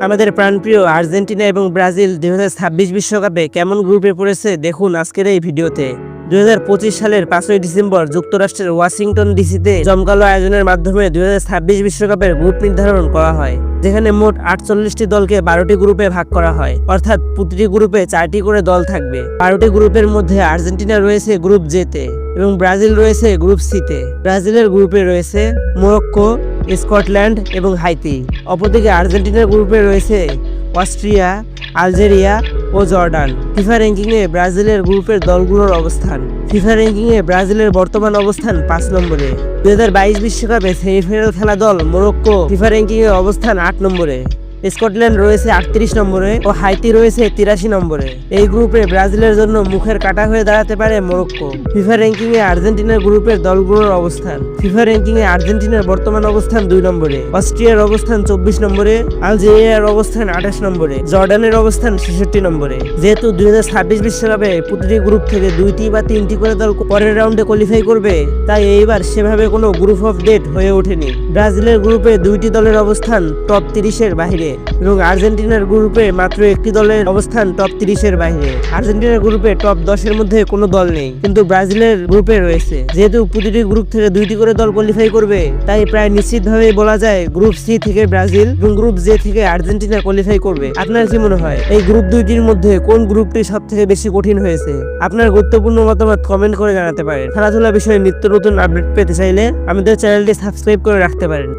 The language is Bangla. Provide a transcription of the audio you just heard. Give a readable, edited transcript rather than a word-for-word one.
আমাদের প্রাণপ্রিয় আর্জেন্টিনা এবং ব্রাজিল 2026 বিশ্বকাপে কেমন গ্রুপে পড়েছে দেখুন আজকের এই ভিডিওতে। 2025 সালের 5ই ডিসেম্বর যুক্তরাষ্ট্রের ওয়াশিংটন ডিসিতে জমকালো আয়োজনের মাধ্যমে 2026 বিশ্বকাপের গ্রুপ নির্ধারণ করা হয়, যেখানে মোট 48টি দলকে 12টি গ্রুপে ভাগ করা হয়, অর্থাৎ প্রতিটি গ্রুপে 4টি করে দল থাকবে। 12টি গ্রুপের মধ্যে আর্জেন্টিনা রয়েছে গ্রুপ জেতে এবং ব্রাজিল রয়েছে গ্রুপ সিতে। ব্রাজিলের গ্রুপে রয়েছে মরক্কো, স্কটল্যান্ড এবং হাইতি। অপরদিকে আর্জেন্টিনার গ্রুপে রয়েছে অস্ট্রিয়া, আলজেরিয়া ও জর্ডান। ফিফা র্যাঙ্কিংয়ে ব্রাজিলের গ্রুপের দলগুলোর অবস্থান। ফিফা র্যাঙ্কিংয়ে ব্রাজিলের বর্তমান অবস্থান 5 নম্বরে। 2022 বিশ্বকাপে সেমিফাইনাল খেলা দল মরক্কো ফিফা র্যাঙ্কিংয়ে অবস্থান 8 নম্বরে। স্কটল্যান্ড রয়েছে 38 নম্বরে ও হাইতি রয়েছে 83 নম্বরে। এই গ্রুপে ব্রাজিলের জন্য মুখের কাটা হয়ে দাঁড়াতে পারে মরক্কো। ফিফা র্যাঙ্কিংয়ে আর্জেন্টিনার গ্রুপের দলগুলোর অবস্থান। ফিফা র্যাঙ্কিংয়ে আর্জেন্টিনার বর্তমান অবস্থান 2 নম্বরে, অস্ট্রিয়ার অবস্থান 24 নম্বরে, আলজেরিয়ার অবস্থান 28 নম্বরে, জর্ডানের অবস্থান 66 নম্বরে। যেহেতু 2026 বিশ্বকাপে প্রতিটি গ্রুপ থেকে 2টি বা 3টি করে দল পরের রাউন্ডে কোয়ালিফাই করবে, তাই এইবার সেভাবে কোনো গ্রুপ অফ ডেট হয়ে ওঠেনি। ব্রাজিলের গ্রুপে 2টি দলের অবস্থান টপ 30-এর বাইরে এবং আর্জেন্টিনার গ্রুপে মাত্র একটি দলের অবস্থান টপ 30-এর বাইরে। আর্জেন্টিনার গ্রুপে টপ 10-এর মধ্যে কোনো দল নেই, কিন্তু ব্রাজিলের গ্রুপে রয়েছে। যেহেতু প্রতিটি গ্রুপ থেকে 2টি করে দল কোয়ালিফাই করবে, তাই প্রায় নিশ্চিতভাবেই বলা যায় গ্রুপ সি থেকে ব্রাজিল এবং গ্রুপ জে থেকে আর্জেন্টিনা কোয়ালিফাই করবে। আপনার কি মনে হয় এই গ্রুপ দুইটির মধ্যে কোন গ্রুপটি সব থেকে বেশি কঠিন হয়েছে? আপনার গুরুত্বপূর্ণ মতামত কমেন্ট করে জানাতে পারেন। খেলাধুলা বিষয়ে নিত্য নতুন আপডেট পেতে চাইলে আমাদের চ্যানেলটি সাবস্ক্রাইব করে রাখতে পারেন।